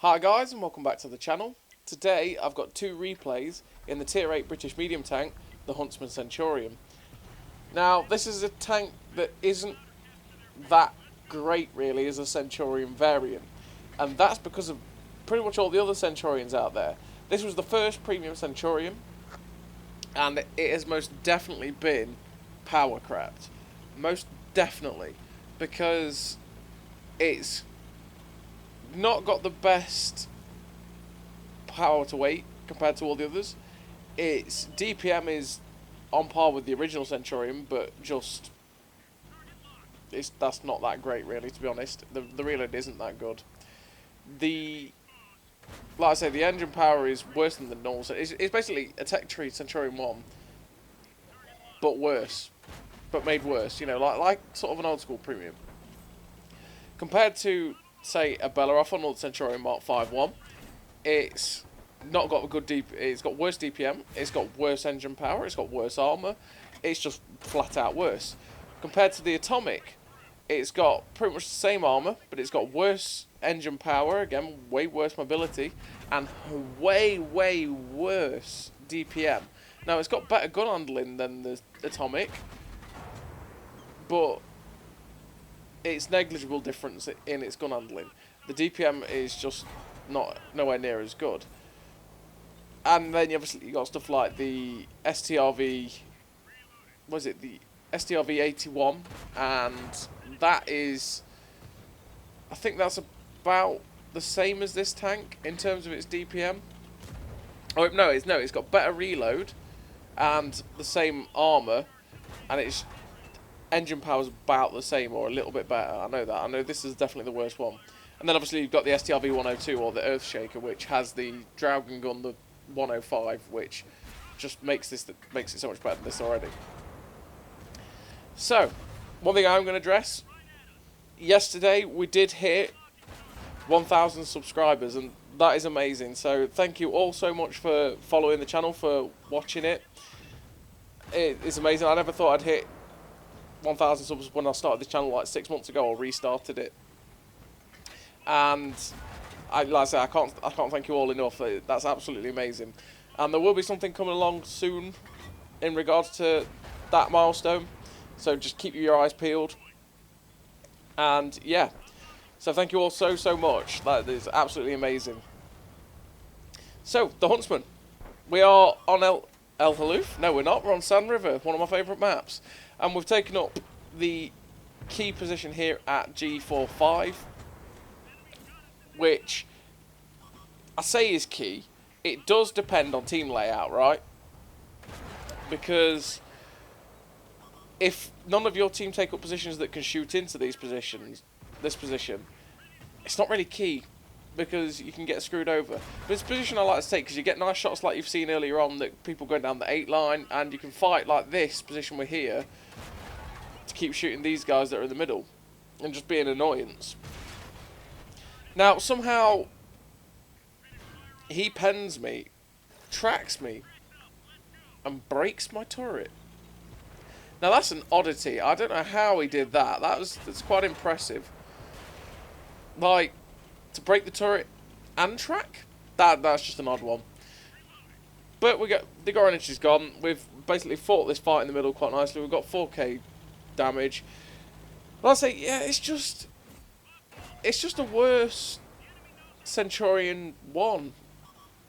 Hi guys and welcome back to the channel. Today I've got two replays in the tier 8 British medium tank, the Huntsman Centurion. Now this is a tank that isn't that great really as a Centurion variant, and that's because of pretty much all the other Centurions out there. This was the first premium Centurion and it has most definitely been power crapped. Most definitely, because it's not got the best power to weight compared to all the others. Its DPM is on par with the original Centurion, but just that's not that great really, to be honest. The reload isn't that good. Like I say, the engine power is worse than the normal. It's basically a Tech Tree Centurion 1, but worse, but made worse. You know, like sort of an old school premium compared to, say, a Belleroth or the Centurion Mark 5.1, it's not got a good it's got worse DPM, it's got worse engine power, it's got worse armor, it's just flat out worse. Compared to the Atomic, it's got pretty much the same armor, but it's got worse engine power, again, way worse mobility, and way worse DPM. Now, it's got better gun handling than the Atomic, but it's negligible difference in its gun handling. The DPM is just nowhere near as good. And then you got stuff like the STRV, what is it, the STRV 81, and that is, I think that's about the same as this tank in terms of its DPM. Oh no, it's got better reload and the same armor, and its engine power is about the same or a little bit better. I know that. I know this is definitely the worst one. And then obviously you've got the STRV 102 or the Earthshaker, which has the Dragon Gun, the 105, which just makes it so much better than this already. So, one thing I'm going to address. Yesterday we did hit 1,000 subscribers, and that is amazing. So thank you all so much for following the channel, for watching it. It is amazing. I never thought I'd hit 1,000 subs when I started this channel like 6 months ago, or restarted it. And like I say, I can't thank you all enough. That's absolutely amazing. And there will be something coming along soon in regards to that milestone. So just keep your eyes peeled. And yeah, so thank you all so much. That is absolutely amazing. So the Huntsman, we are on El Haluf. No, we're not. We're on Sand River, one of my favourite maps. And we've taken up the key position here at G45, which I say is key. It does depend on team layout, right? Because if none of your team take up positions that can shoot into this position, it's not really key, because you can get screwed over. But it's a position I like to take because you get nice shots like you've seen earlier on, that people going down the 8 line, and you can fight like this position we're here to keep shooting these guys that are in the middle and just be an annoyance. Now somehow he pens me, tracks me, and breaks my turret. Now that's an oddity. I don't know how he did that. That's quite impressive. Like, to break the turret and track? That's just an odd one. But the Goranich gone. We've basically fought this fight in the middle quite nicely. We've got 4k damage. But I'll say, yeah, it's just a worse Centurion 1.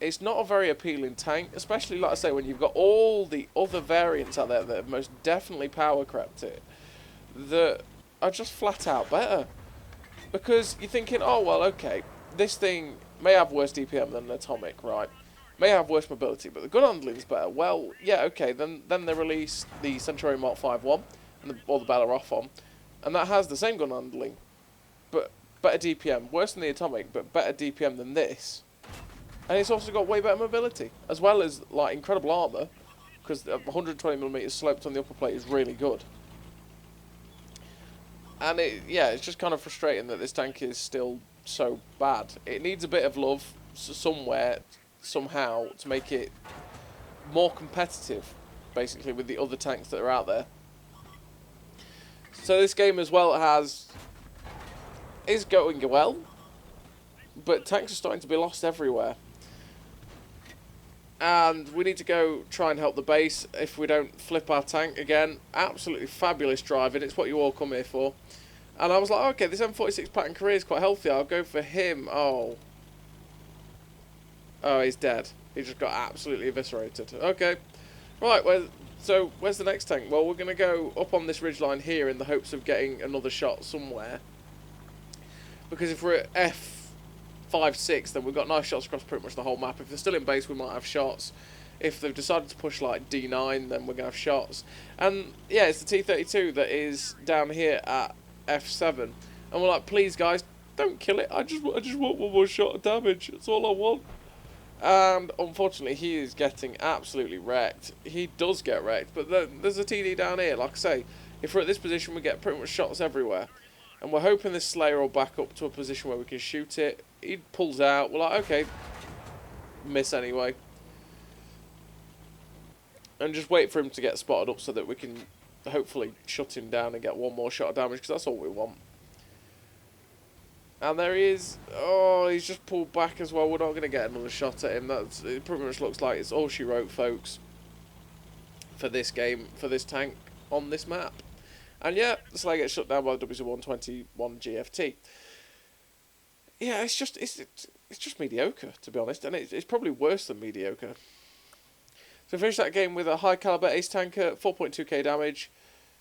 It's not a very appealing tank, especially, like I say, when you've got all the other variants out there that have most definitely power crapped it, that are just flat out better. Because you're thinking, oh, well, okay, this thing may have worse DPM than an Atomic, right? May have worse mobility, but the gun handling's better. Well, yeah, okay, then they released the Centurion Mark 5.1, or the Belleroth on, and that has the same gun handling, but better DPM. Worse than the Atomic, but better DPM than this. And it's also got way better mobility, as well as, like, incredible armour, because the 120mm sloped on the upper plate is really good. And it's just kind of frustrating that this tank is still so bad. It needs a bit of love somewhere, somehow, to make it more competitive, basically, with the other tanks that are out there. So this game as well is going well, But tanks are starting to be lost everywhere. And we need to go try and help the base if we don't flip our tank again. Absolutely fabulous driving. It's what you all come here for. And I was like, okay, this M46 pattern career is quite healthy. I'll go for him. Oh. Oh, he's dead. He just got absolutely eviscerated. Okay. Right, so where's the next tank? Well, we're going to go up on this ridgeline here in the hopes of getting another shot somewhere. Because if we're at F5, 6, then we've got nice shots across pretty much the whole map. If they're still in base, we might have shots. If they've decided to push like D9, then we're going to have shots. And yeah, it's the T-32 that is down here at F7. And we're like, please guys, don't kill it. I just want one more shot of damage. That's all I want. And unfortunately, he is getting absolutely wrecked. He does get wrecked, but there's a TD down here. Like I say, if we're at this position, we get pretty much shots everywhere. And we're hoping this Slayer will back up to a position where we can shoot it. He pulls out. We're like, okay, miss anyway. And just wait for him to get spotted up so that we can hopefully shut him down and get one more shot of damage, because that's all we want. And there he is. Oh, he's just pulled back as well. We're not going to get another shot at him. It pretty much looks like it's all she wrote, folks, for this game, for this tank on this map. And yeah, the Slayer gets shut down by the WC-121 GFT. Yeah, it's just mediocre, to be honest, and it's probably worse than mediocre. So we finished that game with a high caliber ace tanker, 4.2k damage,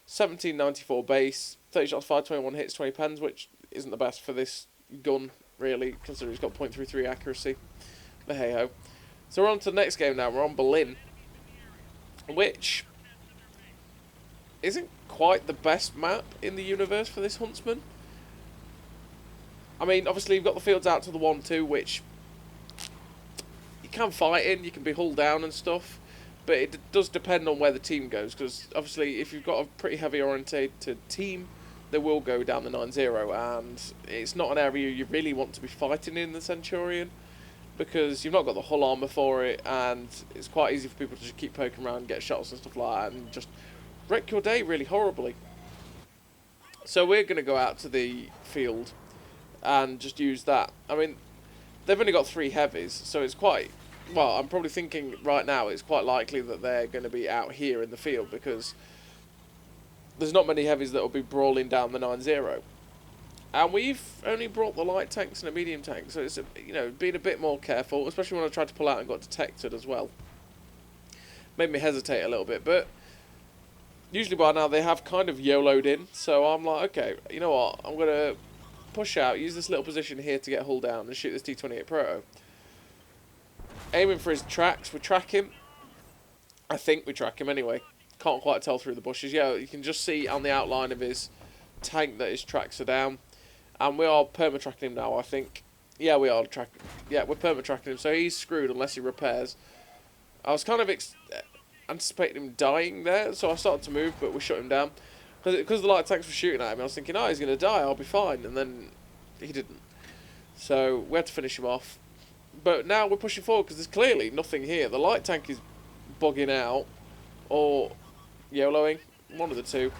1794 base, 30 shots fired, 21 hits, 20 pens, which isn't the best for this gun, really, considering it's got 0.33 accuracy. But hey ho. So we're on to the next game now. We're on Berlin, which isn't quite the best map in the universe for this Huntsman. I mean, obviously you've got the fields out to the 1-2, which you can fight in, you can be hulled down and stuff, but it does depend on where the team goes, because obviously if you've got a pretty heavy orientated team, they will go down the 9-0, and it's not an area you really want to be fighting in the Centurion, because you've not got the hull armour for it, and it's quite easy for people to just keep poking around, get shots and stuff like that, and just wreck your day really horribly. So we're going to go out to the field and just use that. I mean, they've only got 3 heavies, so it's quite... Well, I'm probably thinking right now it's quite likely that they're going to be out here in the field, because there's not many heavies that will be brawling down the 9-0. And we've only brought the light tanks and a medium tank, so it's, you know, being a bit more careful, especially when I tried to pull out and got detected as well. Made me hesitate a little bit, but usually by now they have kind of YOLO'd in, so I'm like, okay, you know what, I'm going to push out, use this little position here to get hull down and shoot this T-28 Proto. Aiming for his tracks, we track him. I think we track him anyway. Can't quite tell through the bushes. Yeah, you can just see on the outline of his tank that his tracks are down. And we are perma-tracking him now, I think. Yeah, we are. Yeah, we're perma-tracking him, so he's screwed unless he repairs. I was kind of anticipating him dying there, so I started to move, but we shut him down. Because the light tanks were shooting at him, I was thinking, oh, he's going to die, I'll be fine. And then he didn't. So we had to finish him off. But now we're pushing forward because there's clearly nothing here. The light tank is bugging out or YOLOing, one of the two.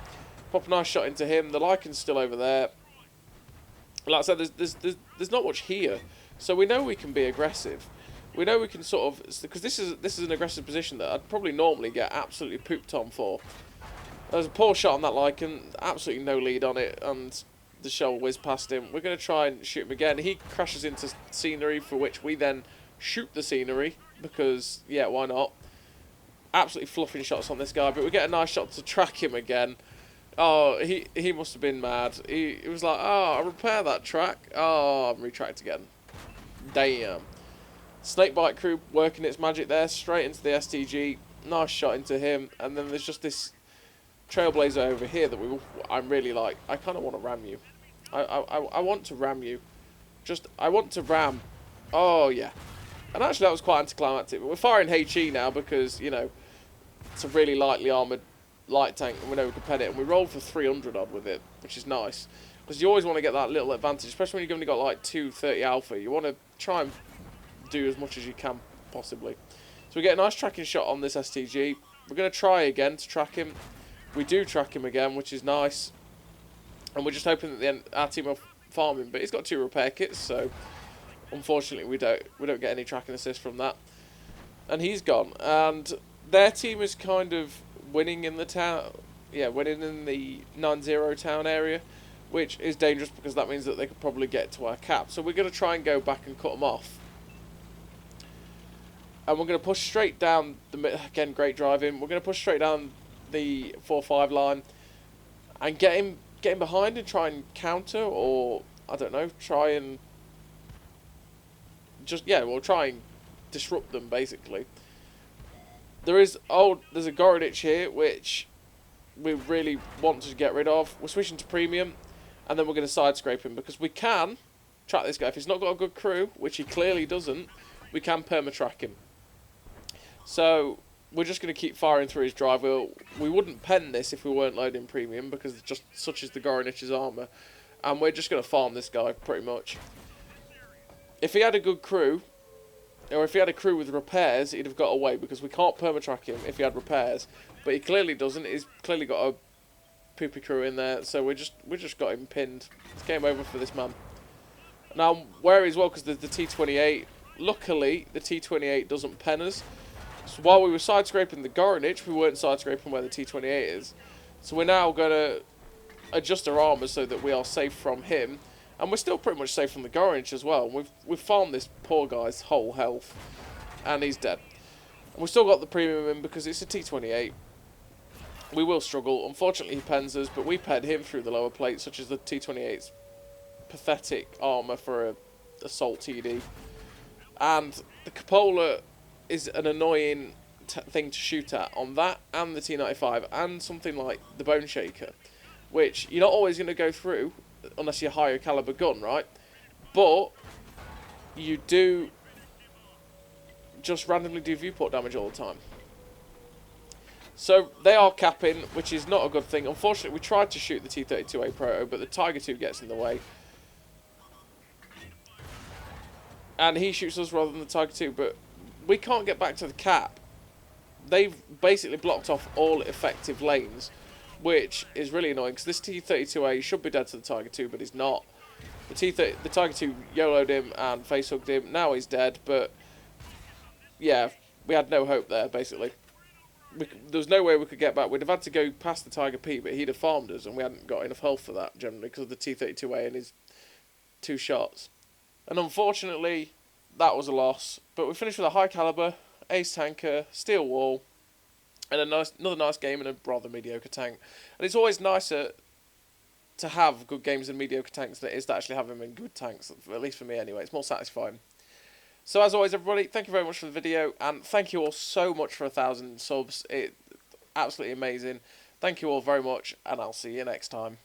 Pop a nice shot into him. The Lycan's still over there. Like I said, there's not much here, so we know we can be aggressive. We know we can sort of, because this is an aggressive position that I'd probably normally get absolutely pooped on for. There's a poor shot on that Lycan, absolutely no lead on it, and the shell whizzed past him. We're going to try and shoot him again. He crashes into scenery, for which we then shoot the scenery, because, yeah, why not? Absolutely fluffing shots on this guy, but we get a nice shot to track him again. Oh, he must have been mad. He was like, oh, I'll repair that track. Oh, I'm retracked again. Damn. Snakebite crew working its magic there, straight into the STG. Nice shot into him, and then there's just this Trailblazer over here that I'm really like, I kind of want to ram you. I want to ram you. I want to ram. Oh, yeah. And actually that was quite anticlimactic. But we're firing HE now because, you know, it's a really lightly armoured light tank and we know we can pen it. And we rolled for 300 odd with it, which is nice. Because you always want to get that little advantage, especially when you've only got like 230 alpha. You want to try and do as much as you can, possibly. So we get a nice tracking shot on this STG. We're going to try again to track him. We do track him again, which is nice. And we're just hoping that our team will farm him. But he's got 2 repair kits, so Unfortunately, we don't get any tracking assist from that, and he's gone. And their team is kind of winning in the town, yeah, winning in the 9-0 town area, which is dangerous because that means that they could probably get to our cap. So we're going to try and go back and cut them off. And we're going to push straight down the, again, great driving. We're going to push straight down the 4-5 line and get him behind and try and counter, or I don't know, try and just, yeah, we'll try and disrupt them basically. There's a Gorodich here which we really want to get rid of. We're switching to premium, and then we're going to side scrape him because we can track this guy. If he's not got a good crew, which he clearly doesn't, we can perma-track him. So we're just going to keep firing through his drive. We wouldn't pen this if we weren't loading premium because it's just such is the Goronich's armour. And we're just going to farm this guy pretty much. If he had a good crew, or if he had a crew with repairs, he'd have got away because we can't perma-track him if he had repairs. But he clearly doesn't. He's clearly got a poopy crew in there, so we just got him pinned. It's game over for this man. Now I'm wary as well because the T28. Luckily, the T28 doesn't pen us. So while we were side scraping the Goronich, we weren't side scraping where the T28 is. So we're now going to adjust our armour so that we are safe from him, and we're still pretty much safe from the Goronich as well. We've farmed this poor guy's whole health, and he's dead. And we've still got the premium in because it's a T28. We will struggle. Unfortunately, he pens us, but we pen him through the lower plate, such as the T28's pathetic armour for a assault TD. And the Cupola is an annoying thing to shoot at on that and the T95 and something like the Bone Shaker, which you're not always going to go through unless you're a higher caliber gun, right? But you do just randomly do viewport damage all the time. So they are capping, which is not a good thing. Unfortunately, we tried to shoot the T32A Proto, but the Tiger 2 gets in the way. And he shoots us rather than the Tiger 2, but we can't get back to the cap. They've basically blocked off all effective lanes, which is really annoying, because this T32A should be dead to the Tiger 2, but he's not. The Tiger 2 YOLO'd him and face-hugged him. Now he's dead, but yeah, we had no hope there, basically. There was no way we could get back. We'd have had to go past the Tiger P, but he'd have farmed us, and we hadn't got enough health for that, generally, because of the T32A and his 2 shots. And unfortunately, that was a loss. But we finished with a high caliber, ace tanker, steel wall, and another nice game in a rather mediocre tank. And it's always nicer to have good games in mediocre tanks than it is to actually have them in good tanks, at least for me anyway. It's more satisfying. So as always, everybody, thank you very much for the video, and thank you all so much for 1,000 subs. It's absolutely amazing. Thank you all very much, and I'll see you next time.